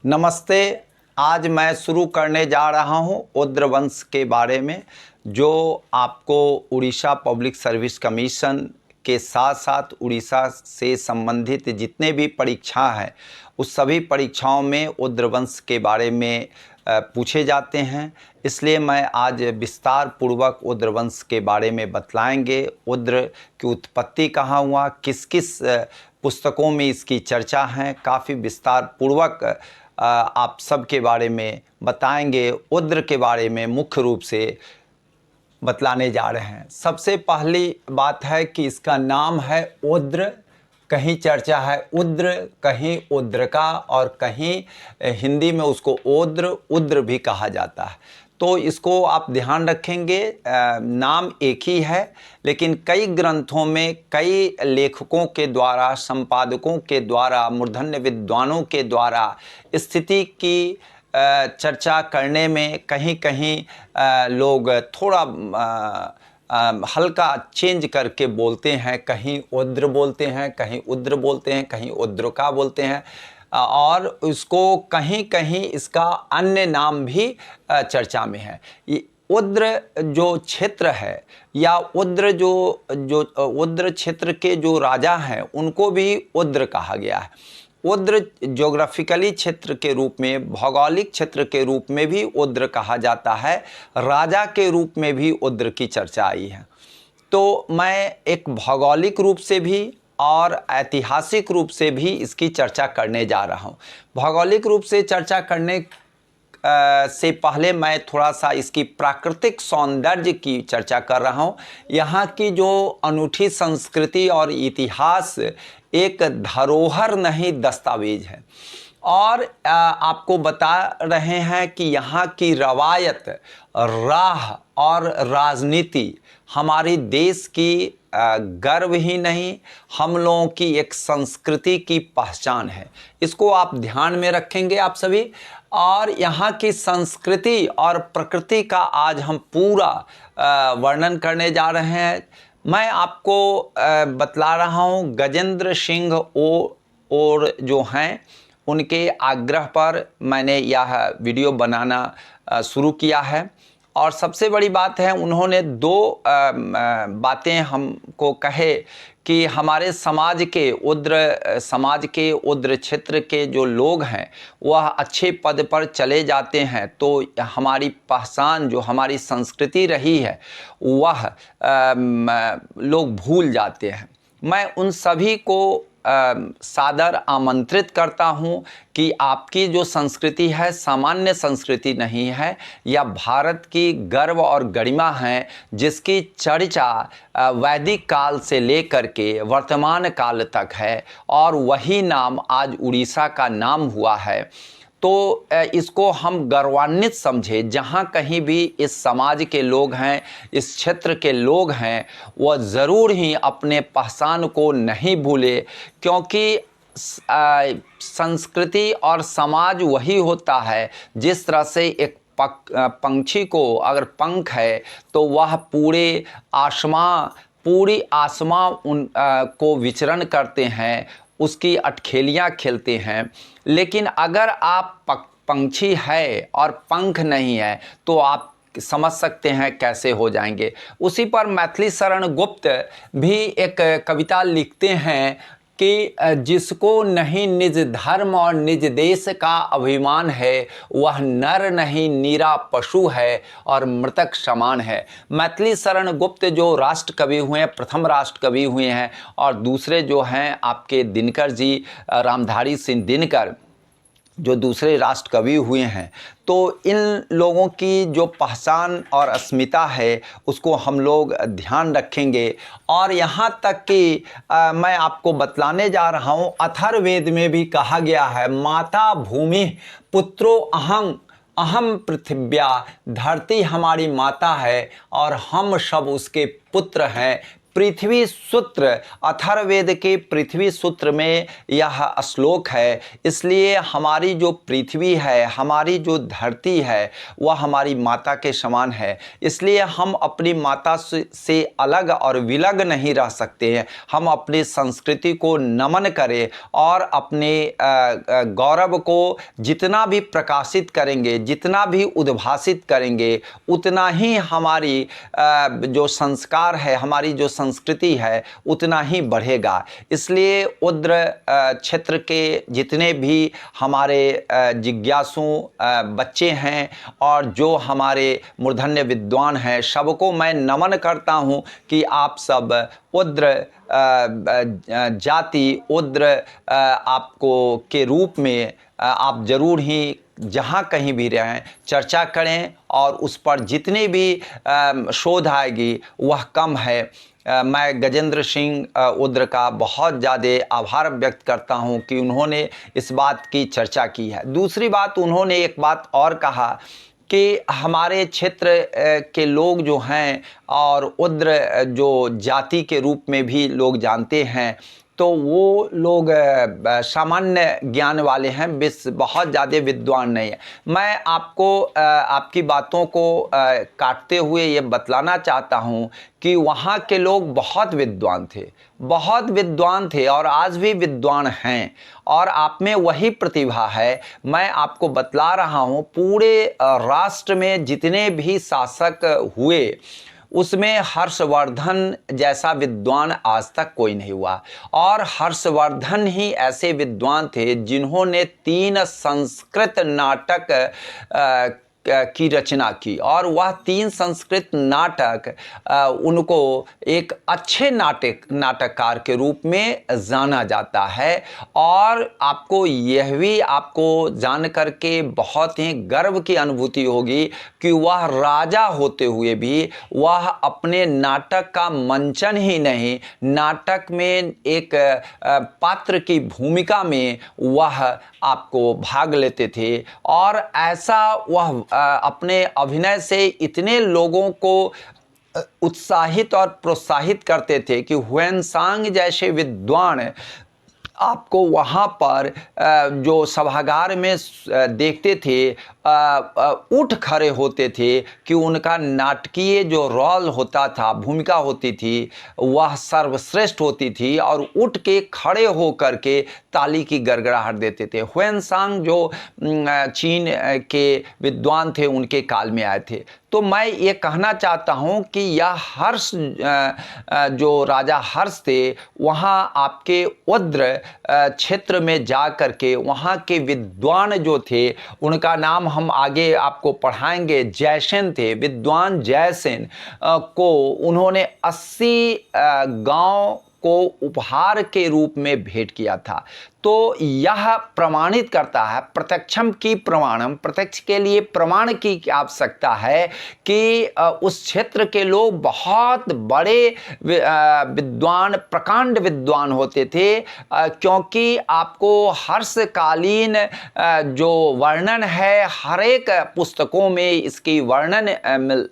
नमस्ते। आज मैं शुरू करने जा रहा हूं उद्र वंश के बारे में, जो आपको उड़ीसा पब्लिक सर्विस कमीशन के साथ साथ उड़ीसा से संबंधित जितने भी परीक्षा हैं उस सभी परीक्षाओं में उद्र वंश के बारे में पूछे जाते हैं। इसलिए मैं आज विस्तार पूर्वक उद्र वंश के बारे में बतलाएंगे। उद्र की उत्पत्ति कहाँ हुआ, किस किस पुस्तकों में इसकी चर्चा है, काफ़ी विस्तार पूर्वक आप सब के बारे में बताएंगे। उद्र के बारे में मुख्य रूप से बतलाने जा रहे हैं। सबसे पहली बात है कि इसका नाम है उद्र। कहीं चर्चा है उद्र, कहीं उद्रका और कहीं हिंदी में उसको उद्र भी कहा जाता है। तो इसको आप ध्यान रखेंगे। नाम एक ही है, लेकिन कई ग्रंथों में कई लेखकों के द्वारा, संपादकों के द्वारा, मूर्धन्य विद्वानों के द्वारा स्थिति की चर्चा करने में कहीं कहीं लोग थोड़ा हल्का चेंज करके बोलते हैं। कहीं उद्र बोलते हैं, कहीं उद्र बोलते हैं, कहीं उद्रका बोलते हैं, और उसको कहीं कहीं इसका अन्य नाम भी चर्चा में है। ये उद्र जो क्षेत्र है या उद्र जो उद्र क्षेत्र के जो राजा हैं उनको भी उद्र कहा गया है। उद्र ज्योग्राफिकली क्षेत्र के रूप में, भौगोलिक क्षेत्र के रूप में भी उद्र कहा जाता है। राजा के रूप में भी उद्र की चर्चा आई है। तो मैं एक भौगोलिक रूप से भी और ऐतिहासिक रूप से भी इसकी चर्चा करने जा रहा हूँ। भौगोलिक रूप से चर्चा करने से पहले मैं थोड़ा सा इसकी प्राकृतिक सौंदर्य की चर्चा कर रहा हूँ। यहाँ की जो अनूठी संस्कृति और इतिहास एक धरोहर नहीं, दस्तावेज है। और आपको बता रहे हैं कि यहाँ की रवायत, राह और राजनीति हमारी देश की गर्व ही नहीं, हम लोगों की एक संस्कृति की पहचान है। इसको आप ध्यान में रखेंगे आप सभी। और यहाँ की संस्कृति और प्रकृति का आज हम पूरा वर्णन करने जा रहे हैं। मैं आपको बतला रहा हूँ गजेंद्र सिंह और जो हैं उनके आग्रह पर मैंने यह वीडियो बनाना शुरू किया है। और सबसे बड़ी बात है, उन्होंने दो बातें हमको कहे कि हमारे समाज के उद्र क्षेत्र के जो लोग हैं वह अच्छे पद पर चले जाते हैं, तो हमारी पहचान, जो हमारी संस्कृति रही है, वह लोग भूल जाते हैं। मैं उन सभी को सादर आमंत्रित करता हूं कि आपकी जो संस्कृति है सामान्य संस्कृति नहीं है, यह भारत की गर्व और गरिमा है, जिसकी चर्चा वैदिक काल से लेकर के वर्तमान काल तक है, और वही नाम आज उड़ीसा का नाम हुआ है। तो इसको हम गौरवान्वित समझे। जहाँ कहीं भी इस समाज के लोग हैं, इस क्षेत्र के लोग हैं, वह ज़रूर ही अपने पहचान को नहीं भूले, क्योंकि संस्कृति और समाज वही होता है। जिस तरह से एक पंछी को अगर पंख है तो वह पूरी आसमां को विचरण करते हैं, उसकी अटखेलियाँ खेलते हैं। लेकिन अगर आप पंछी है और पंख नहीं है तो आप समझ सकते हैं कैसे हो जाएंगे। उसी पर मैथिली शरण गुप्त भी एक कविता लिखते हैं कि जिसको नहीं निज धर्म और निज देश का अभिमान है, वह नर नहीं नीरा पशु है और मृतक समान है। मैथिली शरण गुप्त जो राष्ट्र कवि हुए हैं, प्रथम राष्ट्र कवि हुए हैं, और दूसरे जो हैं आपके दिनकर जी, रामधारी सिंह दिनकर, जो दूसरे राष्ट्र कवि हुए हैं। तो इन लोगों की जो पहचान और अस्मिता है उसको हम लोग ध्यान रखेंगे। और यहाँ तक कि मैं आपको बतलाने जा रहा हूँ, अथर्ववेद में भी कहा गया है, माता भूमि पुत्रो अहम पृथिव्या, धरती हमारी माता है और हम सब उसके पुत्र हैं, पृथ्वी सूत्र, अथर्ववेद के पृथ्वी सूत्र में यह श्लोक है। इसलिए हमारी जो पृथ्वी है, हमारी जो धरती है, वह हमारी माता के समान है। इसलिए हम अपनी माता से अलग और विलग नहीं रह सकते हैं। हम अपनी संस्कृति को नमन करें और अपने गौरव को जितना भी प्रकाशित करेंगे, जितना भी उद्भासित करेंगे, उतना ही हमारी जो संस्कार है, हमारी जो संस्कृति है, उतना ही बढ़ेगा। इसलिए उद्र क्षेत्र के जितने भी हमारे जिज्ञासु बच्चे हैं और जो हमारे मूर्धन्य विद्वान हैं, सबको मैं नमन करता हूं कि आप सब उद्र जाति, उद्र आपको के रूप में आप जरूर ही जहाँ कहीं भी रहें चर्चा करें और उस पर जितनी भी शोध आएगी वह कम है। मैं गजेंद्र सिंह उद्र का बहुत ज़्यादा आभार व्यक्त करता हूं कि उन्होंने इस बात की चर्चा की है। दूसरी बात, उन्होंने एक बात और कहा कि हमारे क्षेत्र के लोग जो हैं और उद्र जो जाति के रूप में भी लोग जानते हैं, तो वो लोग सामान्य ज्ञान वाले हैं, बहुत ज़्यादा विद्वान नहीं है। मैं आपको आपकी बातों को काटते हुए ये बतलाना चाहता हूँ कि वहाँ के लोग बहुत विद्वान थे, बहुत विद्वान थे और आज भी विद्वान हैं और आप में वही प्रतिभा है। मैं आपको बतला रहा हूँ, पूरे राष्ट्र में जितने भी शासक हुए उसमें हर्षवर्धन जैसा विद्वान आज तक कोई नहीं हुआ। और हर्षवर्धन ही ऐसे विद्वान थे जिन्होंने 3 संस्कृत नाटक की रचना की और वह 3 संस्कृत नाटक उनको एक अच्छे नाटककार के रूप में जाना जाता है। और आपको यह भी आपको जान करके बहुत ही गर्व की अनुभूति होगी कि वह राजा होते हुए भी वह अपने नाटक का मंचन ही नहीं, नाटक में एक पात्र की भूमिका में वह आपको भाग लेते थे। और ऐसा वह अपने अभिनय से इतने लोगों को उत्साहित और प्रोत्साहित करते थे कि ह्वेनसांग जैसे विद्वान आपको वहाँ पर जो सभागार में देखते थे उठ खड़े होते थे कि उनका नाटकीय जो रोल होता था, भूमिका होती थी, वह सर्वश्रेष्ठ होती थी और उठ के खड़े हो करके ताली की गड़गड़ाहट देते थे। ह्वेनसांग जो चीन के विद्वान थे उनके काल में आए थे। तो मैं ये कहना चाहता हूँ कि यह हर्ष जो राजा हर्ष थे, वहाँ आपके उद्र क्षेत्र में जा करके वहाँ के विद्वान जो थे, उनका नाम हम आगे आपको पढ़ाएंगे, जयसेन थे। विद्वान जयसेन को उन्होंने 80 गांव को उपहार के रूप में भेंट किया था। तो यह प्रमाणित करता है, प्रत्यक्षम की प्रमाणम, प्रत्यक्ष के लिए प्रमाण की आवश्यकता है कि उस क्षेत्र के लोग बहुत बड़े विद्वान, प्रकांड विद्वान होते थे। क्योंकि आपको हर्षकालीन जो वर्णन है, हर एक पुस्तकों में इसकी वर्णन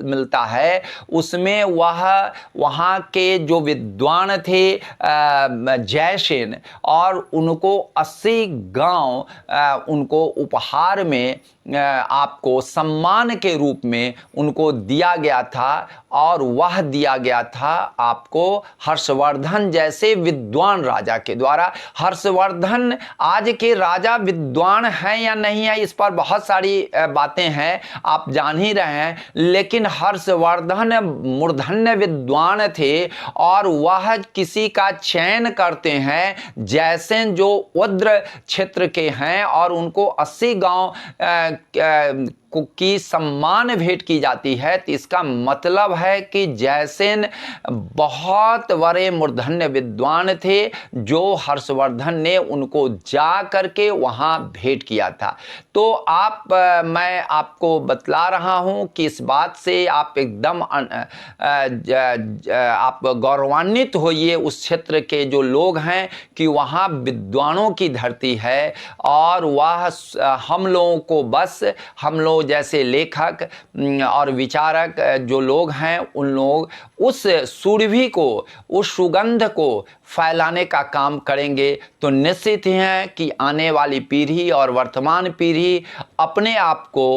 मिलता है। उसमें वहाँ के जो विद्वान थे जयसेन, और उनको 80 गांव उनको उपहार में आपको सम्मान के रूप में उनको दिया गया था। और वह दिया गया था आपको हर्षवर्धन जैसे विद्वान राजा के द्वारा। हर्षवर्धन आज के राजा विद्वान हैं या नहीं है, इस पर बहुत सारी बातें हैं, आप जान ही रहे हैं। लेकिन हर्षवर्धन मूर्धन्य विद्वान थे और वह किसी का चयन करते हैं। जयसेन जो उद्र क्षेत्र के हैं और उनको 80 गांव की सम्मान भेंट की जाती है, तो इसका मतलब है कि जयसेन बहुत बड़े मूर्धन्य विद्वान थे जो हर्षवर्धन ने उनको जा करके वहाँ भेंट किया था। तो मैं आपको बतला रहा हूँ कि इस बात से आप एकदम आप गौरवान्वित होइए उस क्षेत्र के जो लोग हैं कि वहाँ विद्वानों विद्वानों की धरती है और वह हम लोगों को बस हम लोग जैसे लेखक और विचारक जो लोग हैं उन लोग उस सुरभि को, उस सुगंध को फैलाने का काम करेंगे तो निश्चित ही है कि आने वाली पीढ़ी और वर्तमान पीढ़ी अपने आप को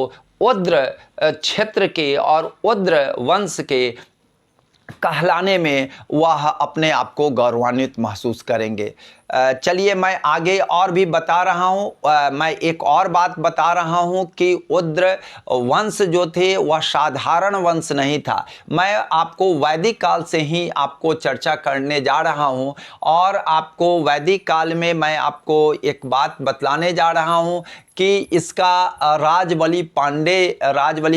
उद्र क्षेत्र के और उद्र वंश के कहलाने में वह अपने आप को गौरवान्वित महसूस करेंगे। चलिए मैं आगे और भी बता रहा हूँ। मैं एक और बात बता रहा हूँ कि उद्र वंश जो थे वह साधारण वंश नहीं था। मैं आपको वैदिक काल से ही आपको चर्चा करने जा रहा हूँ और आपको वैदिक काल में मैं आपको एक बात बतलाने जा रहा हूँ कि इसका राजबली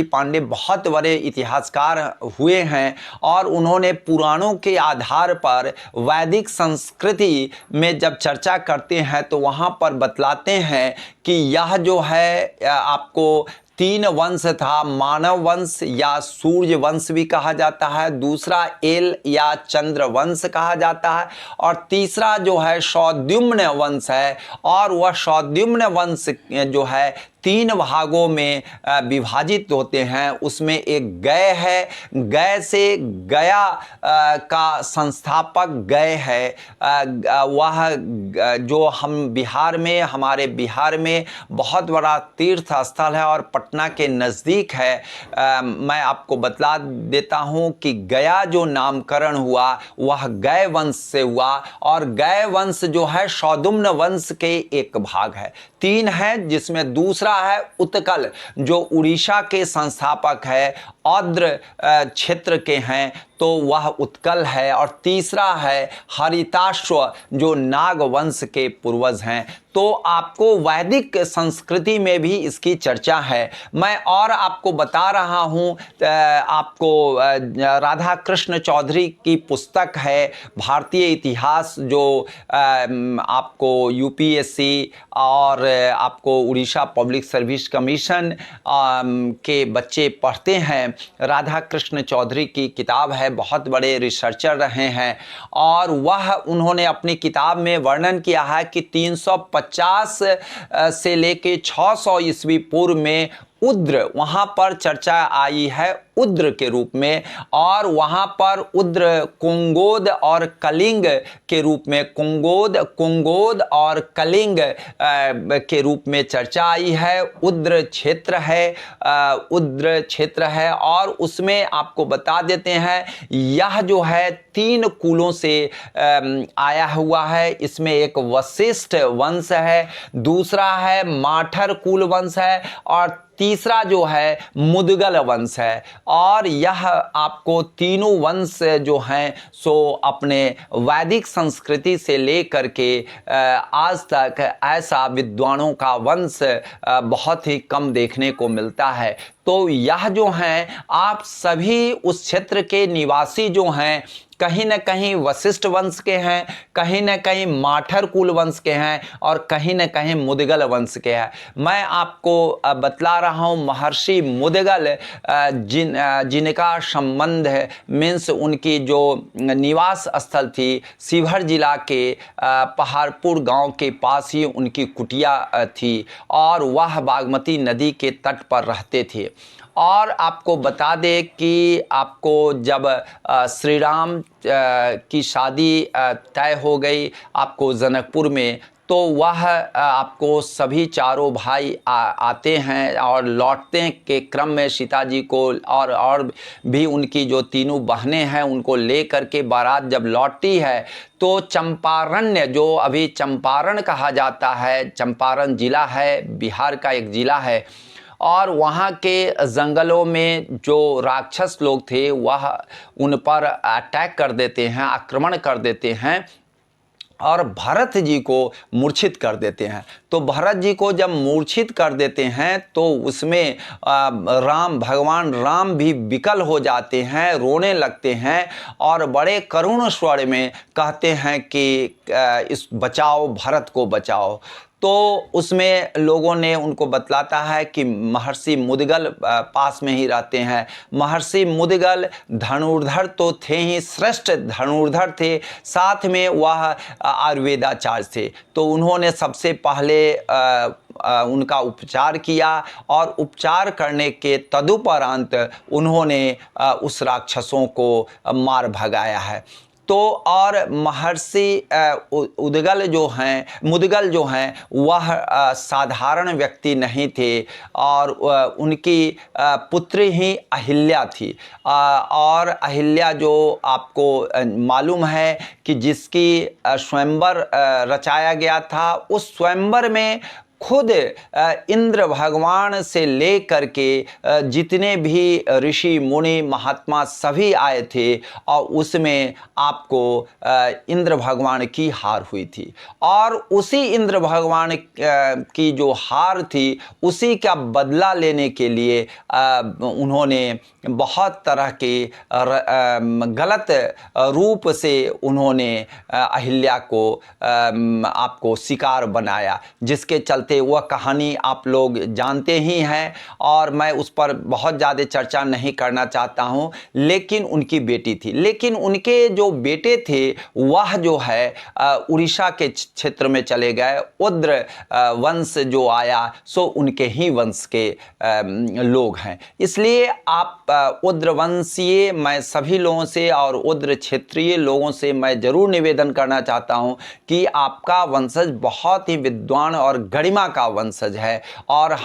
पांडे बहुत बड़े इतिहासकार हुए हैं और उन्होंने पुराणों के आधार पर वैदिक संस्कृति में जब चर्चा करते हैं तो वहाँ पर बतलाते हैं कि यह जो है आपको 3 वंश था। मानव वंश या सूर्य वंश भी कहा जाता है, दूसरा एल या चंद्र वंश कहा जाता है और तीसरा जो है सौद्युम्न वंश है। और वह सौद्युम्न वंश जो है 3 भागों में विभाजित होते हैं। उसमें एक गय है, गय से गया का संस्थापक गय है। वह जो हम बिहार में, हमारे बिहार में बहुत बड़ा तीर्थ स्थल है और पटना के नज़दीक है। मैं आपको बतला देता हूँ कि गया जो नामकरण हुआ वह गय वंश से हुआ और गय वंश जो है सौद्युम्न वंश के एक भाग है। 3 है जिसमें दूसरा है उत्कल जो उड़ीसा के संस्थापक है, औद्र क्षेत्र के हैं तो वह उत्कल है और तीसरा है हरिताश्व जो नाग वंश के पूर्वज हैं। तो आपको वैदिक संस्कृति में भी इसकी चर्चा है। मैं और आपको बता रहा हूँ, आपको राधा कृष्ण चौधरी की पुस्तक है भारतीय इतिहास जो आपको यूपीएससी और आपको उड़ीसा पब्लिक सर्विस कमीशन के बच्चे पढ़ते हैं। राधा कृष्ण चौधरी की किताब है, बहुत बड़े रिसर्चर रहे हैं और वह उन्होंने अपनी किताब में वर्णन किया है कि 350 से लेके 600 ईस्वी पूर्व में उद्र वहाँ पर चर्चा आई है उद्र के रूप में और वहाँ पर उद्र कुंगोद और कलिंग के रूप में, कुंगोद और कलिंग के रूप में चर्चा आई है। उद्र क्षेत्र है और उसमें आपको बता देते हैं यह जो है 3 कुलों से आया हुआ है। इसमें एक वशिष्ठ वंश है, दूसरा है माठर कुल वंश है और तीसरा जो है मुदगल वंश है। और यह आपको तीनों वंश जो हैं सो अपने वैदिक संस्कृति से लेकर के आज तक ऐसा विद्वानों का वंश बहुत ही कम देखने को मिलता है। तो यह जो हैं आप सभी उस क्षेत्र के निवासी जो हैं कहीं न कहीं वशिष्ठ वंश के हैं, कहीं न कहीं माठर कुल वंश के हैं और कहीं न कहीं मुदगल वंश के हैं। मैं आपको बतला रहा हूँ महर्षि मुदगल जिनका संबंध मीन्स उनकी जो निवास स्थल थी शिवहर जिला के पहाड़पुर गांव के पास ही उनकी कुटिया थी और वह बागमती नदी के तट पर रहते थे। और आपको बता दें कि आपको जब श्री राम की शादी तय हो गई आपको जनकपुर में, तो वह आपको सभी चारों भाई आते हैं और लौटते के क्रम में सीता जी को और भी उनकी जो तीनों बहनें हैं उनको ले करके बारात जब लौटती है तो चंपारण्य जो अभी चंपारण कहा जाता है, चंपारण जिला है, बिहार का एक ज़िला है और वहाँ के जंगलों में जो राक्षस लोग थे वह उन पर अटैक कर देते हैं, आक्रमण कर देते हैं और भरत जी को मूर्छित कर देते हैं। तो भरत जी को जब मूर्छित कर देते हैं तो उसमें भगवान राम भी विकल हो जाते हैं, रोने लगते हैं और बड़े करुण स्वर में कहते हैं कि इस बचाओ, भरत को बचाओ। तो उसमें लोगों ने उनको बतलाता है कि महर्षि मुदगल पास में ही रहते हैं। महर्षि मुदगल धनुर्धर तो थे ही, श्रेष्ठ धनुर्धर थे, साथ में वह आयुर्वेदाचार्य थे। तो उन्होंने सबसे पहले उनका उपचार किया और उपचार करने के तदुपरांत उन्होंने उस राक्षसों को मार भगाया है। तो और महर्षि मुदगल जो हैं वह साधारण व्यक्ति नहीं थे और उनकी पुत्री ही अहिल्या थी। और अहिल्या जो आपको मालूम है कि जिसकी स्वयंवर रचाया गया था, उस स्वयंवर में खुद इंद्र भगवान से लेकर के जितने भी ऋषि मुनि महात्मा सभी आए थे और उसमें आपको इंद्र भगवान की हार हुई थी। और उसी इंद्र भगवान की जो हार थी उसी का बदला लेने के लिए उन्होंने बहुत तरह के गलत रूप से उन्होंने अहिल्या को आपको शिकार बनाया, जिसके चलते वह कहानी आप लोग जानते ही हैं और मैं उस पर बहुत ज़्यादा चर्चा नहीं करना चाहता हूं। लेकिन उनकी बेटी थी, लेकिन उनके जो बेटे थे वह जो है उड़ीसा के क्षेत्र में चले गए। उद्र वंश जो आया सो उनके ही वंश के लोग हैं। इसलिए आप उद्र वंशीय मैं सभी लोगों से और उद्र क्षेत्रीय लोगों से मैं जरूर निवेदन करना चाहता हूं कि आपका वंशज बहुत ही विद्वान और गरिमा का वंशज है। और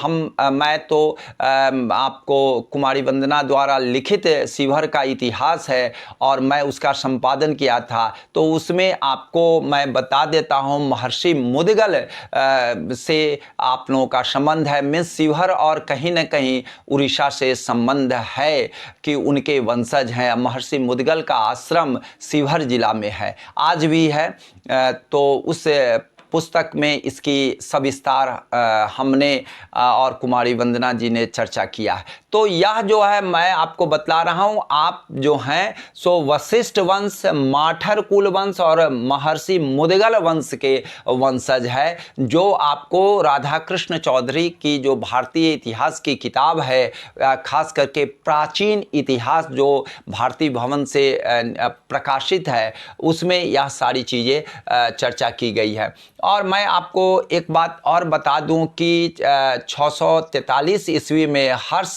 मैं तो आपको कुमारी वंदना द्वारा लिखित शिवहर का इतिहास है और मैं उसका संपादन किया था, तो उसमें आपको मैं बता देता हूं महर्षि मुदगल से आप लोगों का संबंध है। मिस शिवहर और कहीं न कहीं उड़ीसा से संबंध है कि उनके वंशज हैं। महर्षि मुदगल का आश्रम शिवहर जिला में है, आज भी है। तो उस पुस्तक में इसकी सविस्तार हमने और कुमारी वंदना जी ने चर्चा किया है। तो यह जो है मैं आपको बतला रहा हूं, आप जो हैं सो वशिष्ठ वंश, माठर कुल वंश और महर्षि मुदगल वंश के वंशज है। जो आपको राधा कृष्ण चौधरी की जो भारतीय इतिहास की किताब है, खास करके प्राचीन इतिहास जो भारती भवन से प्रकाशित है, उसमें यह सारी चीज़ें चर्चा की गई है। और मैं आपको एक बात और बता दूं कि 643 ईस्वी में हर्ष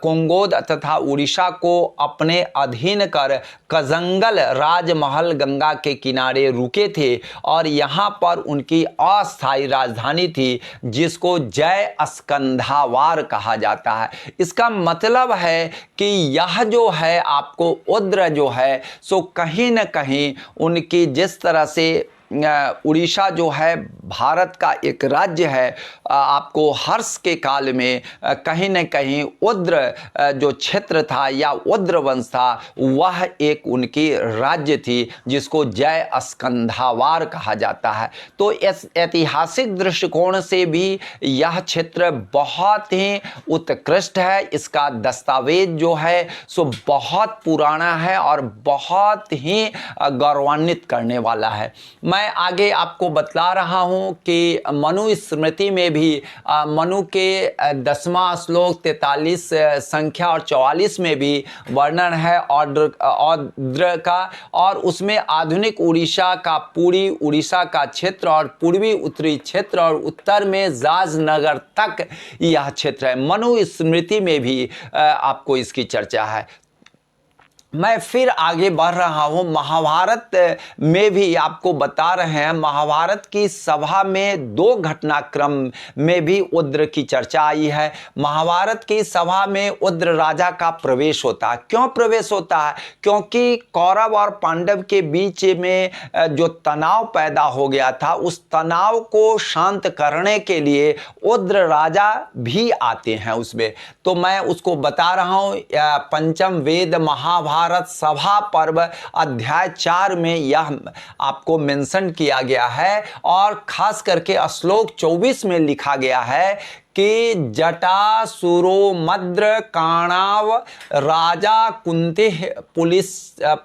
कोंगोद तथा उड़ीसा को अपने अधीन कर कजंगल राजमहल गंगा के किनारे रुके थे और यहाँ पर उनकी अस्थायी राजधानी थी, जिसको जय स्कंधावार कहा जाता है। इसका मतलब है कि यह जो है आपको उद्र जो है सो कहीं न कहीं उनकी जिस तरह से उड़ीसा जो है भारत का एक राज्य है, आपको हर्ष के काल में कहीं न कहीं उद्र जो क्षेत्र था या उद्र वंश था वह एक उनकी राज्य थी, जिसको जय स्कंधावार कहा जाता है। तो इस ऐतिहासिक दृष्टिकोण से भी यह क्षेत्र बहुत ही उत्कृष्ट है। इसका दस्तावेज जो है सो बहुत पुराना है और बहुत ही गौरवान्वित करने वाला है। मैं आगे आपको बतला रहा हूं कि मनु स्मृति में भी मनु के 10वां श्लोक 43 संख्या और 44 में भी वर्णन है औद्र का, और उसमें आधुनिक उड़ीसा का पूरी उड़ीसा का क्षेत्र और पूर्वी उत्तरी क्षेत्र और उत्तर में जाजनगर तक यह क्षेत्र है। मनु स्मृति में भी आपको इसकी चर्चा है। मैं फिर आगे बढ़ रहा हूं। महाभारत में भी आपको बता रहे हैं, महाभारत की सभा में 2 घटनाक्रम में भी उद्र की चर्चा आई है। महाभारत की सभा में उद्र राजा का प्रवेश होता है। क्यों प्रवेश होता है? क्योंकि कौरव और पांडव के बीच में जो तनाव पैदा हो गया था, उस तनाव को शांत करने के लिए उद्र राजा भी आते हैं उसमें। तो मैं उसको बता रहा हूं, पंचम वेद महाभारत सभा पर्व अध्याय 4 में यह आपको मेंशन किया गया है और खास करके श्लोक 24 में लिखा गया है कि जटासुरोमद्र काणाव राजा कुंते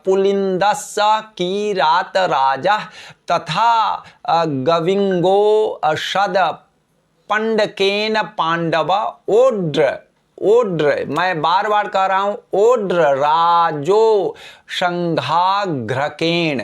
पुलिंदस्य की रात राजा तथा गविंगो शद पंडकेन पांडव ओड्र मैं बार बार कह रहा हूं ओड्र राजो संघाघ्रकेण।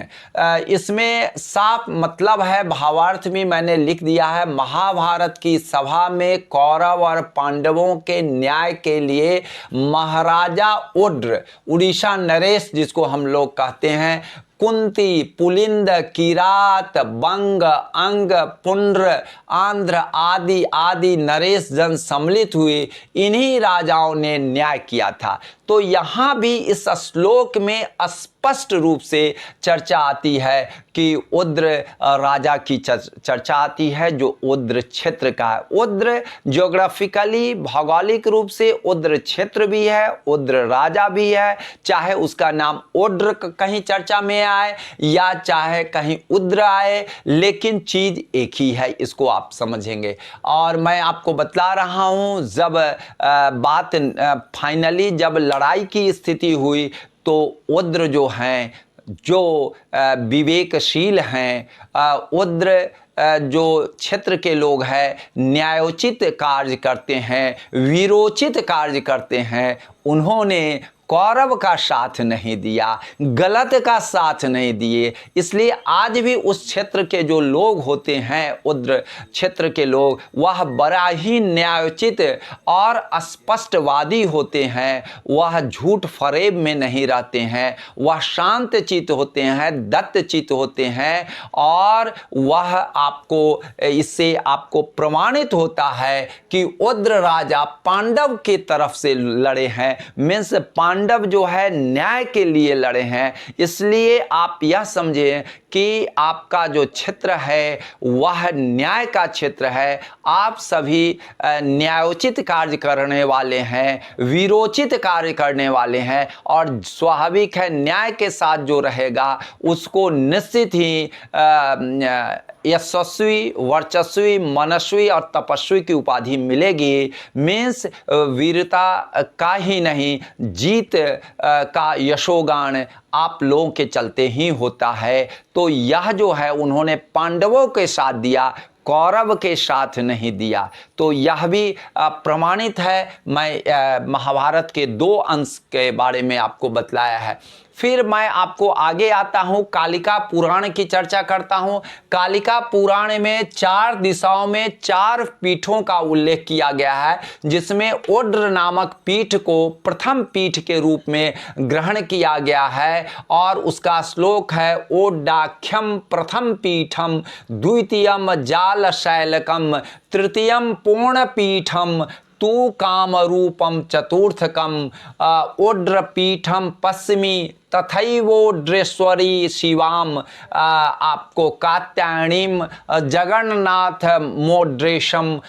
इसमें साफ मतलब है, भावार्थ भी मैंने लिख दिया है। महाभारत की सभा में कौरव और पांडवों के न्याय के लिए महाराजा ओड्र, उड़ीसा नरेश जिसको हम लोग कहते हैं, कुंती, पुलिंद, किरात, बंग, अंग, पुंड्र, आंध्र आदि आदि नरेश जन सम्मिलित हुए, इन्हीं राजाओं ने न्याय किया था। तो यहाँ भी इस श्लोक में स्पष्ट रूप से चर्चा आती है कि उद्र राजा की चर्चा आती है, जो उद्र क्षेत्र का है। उद्र ज्योग्राफिकली भौगोलिक रूप से उद्र क्षेत्र भी है, उद्र राजा भी है। चाहे उसका नाम उद्र कहीं चर्चा में आए या चाहे कहीं उद्र आए, लेकिन चीज एक ही है, इसको आप समझेंगे। और मैं आपको बतला रहा हूं, जब बात फाइनली जब लड़ाई की स्थिति हुई तो उद्र जो हैं, जो विवेकशील हैं, उद्र जो क्षेत्र के लोग हैं, न्यायोचित कार्य करते हैं, वीरोचित कार्य करते हैं, उन्होंने कौरव का साथ नहीं दिया, गलत का साथ नहीं दिए। इसलिए आज भी उस क्षेत्र के जो लोग होते हैं, उद्र क्षेत्र के लोग, वह बड़ा ही न्यायोचित और स्पष्टवादी होते हैं। वह झूठ फरेब में नहीं रहते हैं, वह शांत चित्त होते हैं, दत्त चित्त होते हैं। और वह आपको इससे आपको प्रमाणित होता है कि उद्र राजा पांडव की तरफ से लड़े हैं, मीन्स पांडव जो है न्याय के लिए लड़े हैं। इसलिए आप यह समझें कि आपका जो क्षेत्र है वह न्याय का क्षेत्र है। आप सभी न्यायोचित कार्य करने वाले हैं, वीरोचित कार्य करने वाले हैं, और स्वाभाविक है न्याय के साथ जो रहेगा उसको निश्चित ही यशस्वी, वर्चस्वी, मनस्वी और तपस्वी की उपाधि मिलेगी। मीन्स वीरता का ही नहीं, जीत का यशोगान आप लोगों के चलते ही होता है। तो यह जो है उन्होंने पांडवों के साथ दिया, कौरव के साथ नहीं दिया। तो यह भी प्रमाणित है। मैं महाभारत के 2 अंश के बारे में आपको बतलाया है। फिर मैं आपको आगे आता हूं, कालिका पुराण की चर्चा करता हूं। कालिका पुराण में 4 दिशाओं में 4 पीठों का उल्लेख किया गया है, जिसमें ओड्र नामक पीठ को प्रथम पीठ के रूप में ग्रहण किया गया है। और उसका श्लोक है ओड्डाख्यम प्रथम पीठम, द्वितीयम जाल शैलकम, तृतीयम पूर्ण पीठम, तू काम रूपम चतुर्थकम, ओड्रपीठम पश्चिमी तथैवोड्रेश्वरी शिवाम, आपको कात्यायनीम जगन्नाथ मोड्रेशम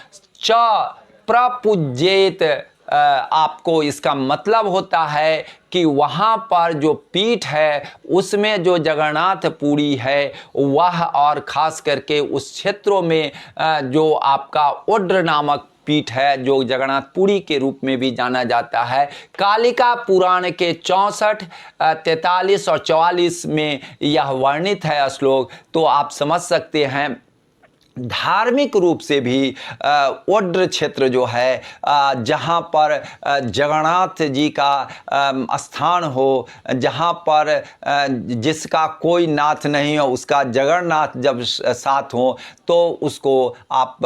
च प्रपूज्येत। आपको इसका मतलब होता है कि वहाँ पर जो पीठ है उसमें जो जगन्नाथ पुरी है वह, और ख़ास करके उस क्षेत्रों में जो आपका ओड्र नामक पीठ है, जो जगन्नाथपुरी के रूप में भी जाना जाता है। कालिका पुराण के 64, 43 और 44 में यह वर्णित है श्लोक। तो आप समझ सकते हैं धार्मिक रूप से भी ओड्र क्षेत्र जो है, जहाँ पर जगन्नाथ जी का स्थान हो, जहाँ पर जिसका कोई नाथ नहीं हो उसका जगन्नाथ जब साथ हो, तो उसको आप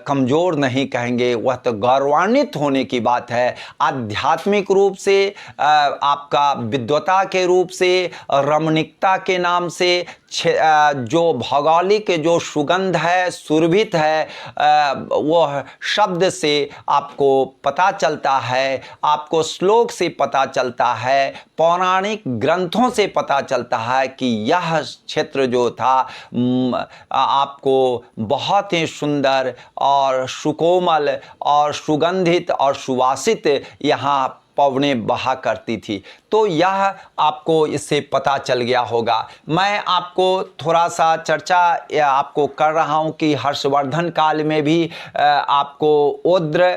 कमज़ोर नहीं कहेंगे, वह तो गौरवान्वित होने की बात है। आध्यात्मिक रूप से, आपका विद्वता के रूप से, रमणीकता के नाम से, जो भौगोलिक जो सुगंध है, सुरभित है, वह शब्द से आपको पता चलता है, आपको श्लोक से पता चलता है, पौराणिक ग्रंथों से पता चलता है कि यह क्षेत्र जो था आपको बहुत ही सुंदर और सुकोमल और सुगंधित और सुवासित यहाँ पवनें बहा करती थी। तो यह आपको इससे पता चल गया होगा। मैं आपको थोड़ा सा चर्चा आपको कर रहा हूं कि हर्षवर्धन काल में भी आपको उद्र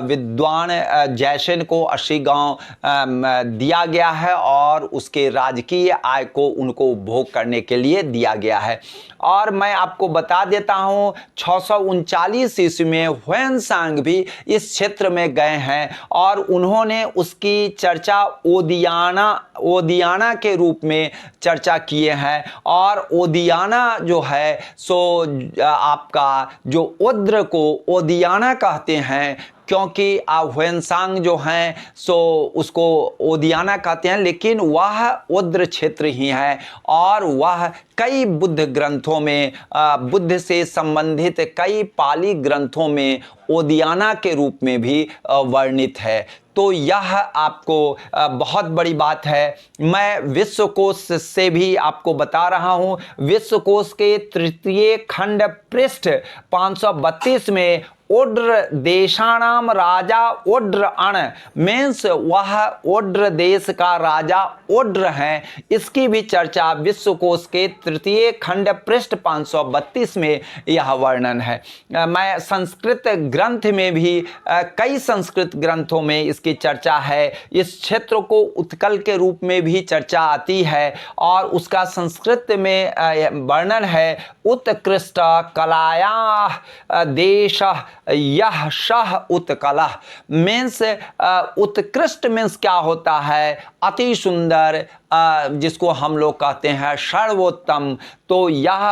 विद्वान जयसेन को 80 गांव दिया गया है और उसके राजकीय आय को उनको उपभोग करने के लिए दिया गया है। और मैं आपको बता देता हूं 639 ईस्वी में ह्वेनसांग भी इस क्षेत्र में गए हैं और उन्होंने उसकी चर्चा ओदियाना के रूप में चर्चा किए हैं। और ओदियाना जो है सो आपका जो उद्र को ओदियाना कहते हैं, क्योंकि ह्वेनसांग जो हैं सो उसको ओदियाना कहते हैं, लेकिन वह उद्र क्षेत्र ही है और वह कई बुद्ध ग्रंथों में बुद्ध से संबंधित कई पाली ग्रंथों में ओदियाना के रूप में भी वर्णित है। तो यह आपको बहुत बड़ी बात है। मैं विश्वकोश से भी आपको बता रहा हूं। विश्वकोश के तृतीय खंड पृष्ठ 532 में ओड्र देशानाम राजा ओड्र अण मीन्स वह ओड्र देश का राजा ओड्र है, इसकी भी चर्चा विश्वकोश के तृतीय खंड पृष्ठ 532 में यह वर्णन है। मैं संस्कृत ग्रंथ में भी कई संस्कृत ग्रंथों में इसकी चर्चा है। इस क्षेत्र को उत्कल के रूप में भी चर्चा आती है और उसका संस्कृत में वर्णन है। उत्कृष्ट कलाया देश यह शह उत्कलः मीन्स उत्कृष्ट मीन्स क्या होता है, अति सुंदर, जिसको हम लोग कहते हैं सर्वोत्तम। तो यह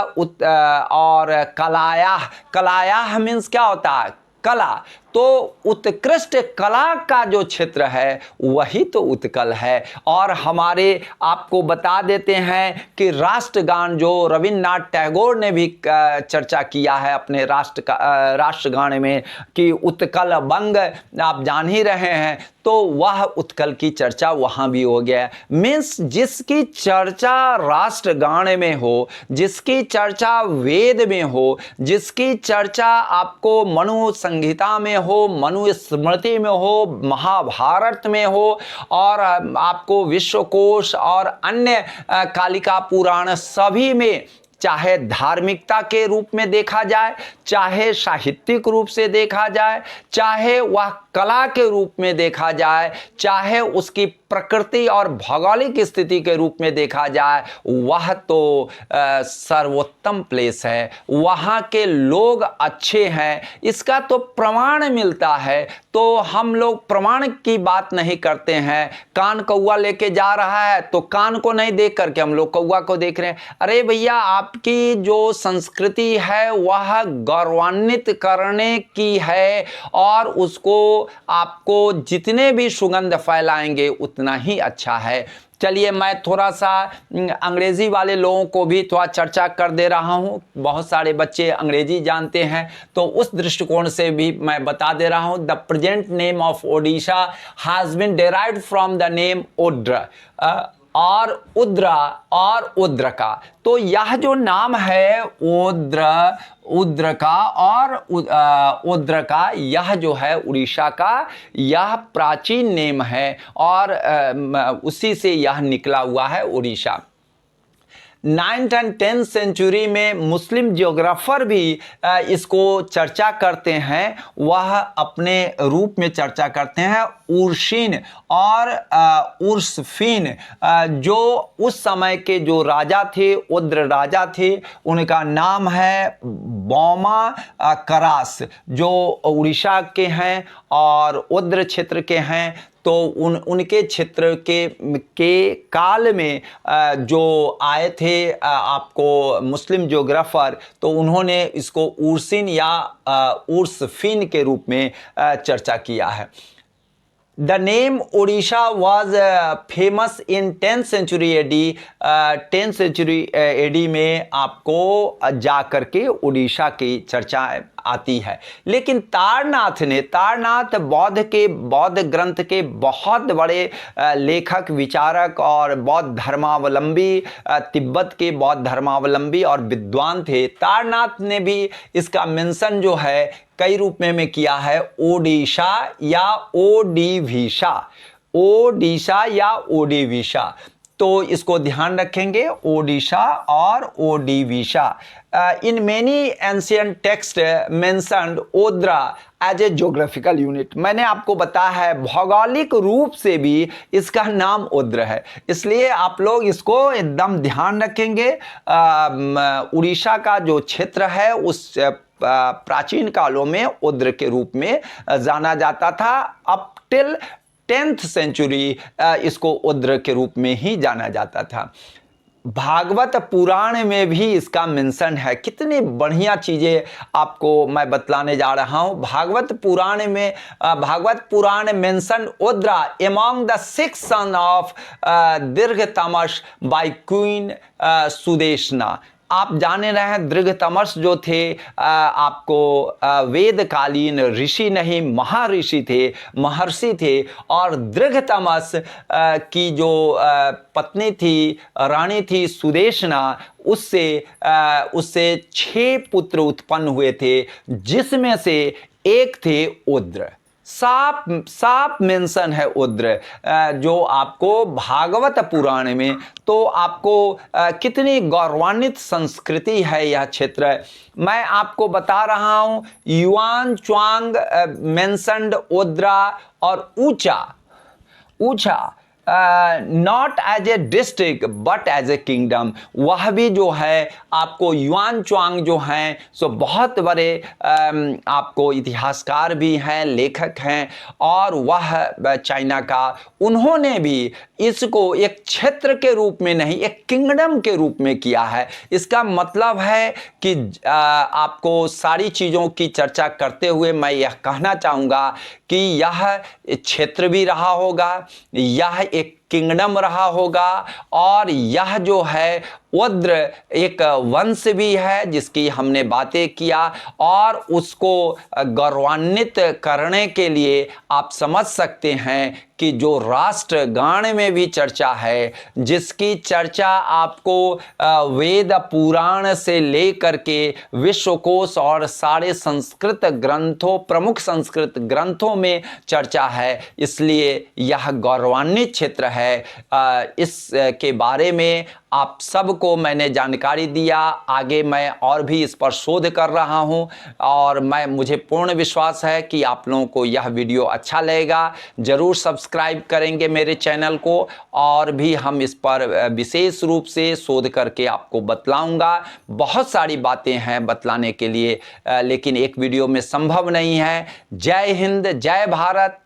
और कलाया मीन्स क्या होता है, कला। तो उत्कृष्ट कला का जो क्षेत्र है वही तो उत्कल है। और हमारे आपको बता देते हैं कि राष्ट्रगान जो रविन्द्रनाथ टैगोर ने भी चर्चा किया है अपने राष्ट्रगान में कि उत्कल बंग आप जान ही रहे हैं, तो वह उत्कल की चर्चा वहाँ भी हो गया। मीन्स जिसकी चर्चा राष्ट्रगान में हो, जिसकी चर्चा वेद में हो, जिसकी चर्चा आपको मनु संहिता में हो, मनुस्मृति में हो, महाभारत में हो और आपको विश्वकोश और अन्य कालिका पुराण सभी में, चाहे धार्मिकता के रूप में देखा जाए, चाहे साहित्यिक रूप से देखा जाए, चाहे वह कला के रूप में देखा जाए, चाहे उसकी प्रकृति और भौगोलिक स्थिति के रूप में देखा जाए, वह तो सर्वोत्तम प्लेस है। वहाँ के लोग अच्छे हैं, इसका तो प्रमाण मिलता है। तो हम लोग प्रमाण की बात नहीं करते हैं। कान कौवा लेके जा रहा है तो कान को नहीं देख करके हम लोग कौवा को देख रहे हैं। अरे भैया, आपकी जो संस्कृति है वह गौरवान्वित करने की है और उसको आपको जितने भी सुगंध फैलाएंगे उतना ही अच्छा है। चलिए मैं थोड़ा सा अंग्रेज़ी वाले लोगों को भी थोड़ा चर्चा कर दे रहा हूँ। बहुत सारे बच्चे अंग्रेज़ी जानते हैं तो उस दृष्टिकोण से भी मैं बता दे रहा हूँ। The present name of Odisha has been derived from the name Odra और उद्रा और उद्रका। तो यह जो नाम है उद्र का और उद्र का, यह जो है उड़ीसा का यह प्राचीन नेम है और उसी से यह निकला हुआ है Orissa. 9th and 10th century में मुस्लिम जियोग्राफर भी इसको चर्चा करते हैं। वह अपने रूप में चर्चा करते हैं उर्शिन और उर्सफिन, जो उस समय के जो राजा थे, उद्र राजा थे, उनका नाम है बौमा करास, जो उड़ीसा के हैं और उद्र क्षेत्र के हैं। तो उनके क्षेत्र के काल में जो आए थे आपको मुस्लिम जियोग्राफर, तो उन्होंने इसको उर्सिन या उर्सफिन के रूप में चर्चा किया है। The name Odisha was famous in 10th century AD। 10th century AD में आपको जा करके उड़ीसा की चर्चा आती है। लेकिन तारनाथ बौद्ध ग्रंथ के बहुत बड़े लेखक, विचारक और बौद्ध धर्मावलंबी, तिब्बत के बौद्ध धर्मावलंबी और विद्वान थे। तारनाथ ने भी इसका मेंशन जो है कई रूप में किया है, ओडिशा या ओडिविशा। ओडिशा या ओडिविशा। तो इसको ध्यान रखेंगे, ओडिशा और Odivisha. In many ancient text mentioned Odra as a geographical unit. मैंने आपको बताया है भौगोलिक रूप से भी इसका नाम ओद्र है, इसलिए आप लोग इसको एकदम ध्यान रखेंगे। उड़ीसा का जो क्षेत्र है उस प्राचीन कालों में ओद्र के रूप में जाना जाता था। अप टिल 10th सेंचुरी इसको ओद्र के रूप में ही जाना जाता था। भागवत पुराण में भी इसका मेंशन है। कितनी बढ़िया चीज़ें आपको मैं बतलाने जा रहा हूँ। Bhagavata Purana mention Odra among the 6 son of Dirghatamas by queen Sudeshna. आप जाने रहे हैं दीर्घतमस जो थे आपको वेदकालीन ऋषि नहीं महर्षि थे। और दीर्घतमस की जो पत्नी थी, रानी थी सुदेशना, उससे 6 पुत्र उत्पन्न हुए थे, जिसमें से एक थे ओद्र। साफ मेंशन है ओद्र जो आपको भागवत पुराण में। तो आपको कितनी गौरवान्वित संस्कृति है यह क्षेत्र। मैं आपको बता रहा हूँ युआन च्वांग मेंशन्ड ओद्रा और ऊचा not as a district but as a kingdom. वह भी जो है आपको युआन च्वांग जो हैं सो बहुत बड़े आपको इतिहासकार भी हैं, लेखक हैं, और वह चाइना का, उन्होंने भी इसको एक क्षेत्र के रूप में नहीं एक किंगडम के रूप में किया है। इसका मतलब है कि आपको सारी चीज़ों की चर्चा करते हुए मैं यह कहना चाहूँगा कि यह क्षेत्र भी रहा होगा, यह एक किंगडम रहा होगा, और यह जो है ओद्र एक वंश भी है जिसकी हमने बातें किया। और उसको गौरवान्वित करने के लिए आप समझ सकते हैं कि जो राष्ट्रगान में भी चर्चा है, जिसकी चर्चा आपको वेद पुराण से लेकर के विश्वकोश और सारे संस्कृत ग्रंथों, प्रमुख संस्कृत ग्रंथों में चर्चा है, इसलिए यह गौरवान्वित क्षेत्र है। इसके बारे में आप सबको मैंने जानकारी दिया। आगे मैं और भी इस पर शोध कर रहा हूं, और मुझे पूर्ण विश्वास है कि आप लोगों को यह वीडियो अच्छा लगेगा। ज़रूर सब्सक्राइब करेंगे मेरे चैनल को, और भी हम इस पर विशेष रूप से शोध करके आपको बतलाऊंगा। बहुत सारी बातें हैं बतलाने के लिए, लेकिन एक वीडियो में संभव नहीं है। जय हिंद, जय भारत।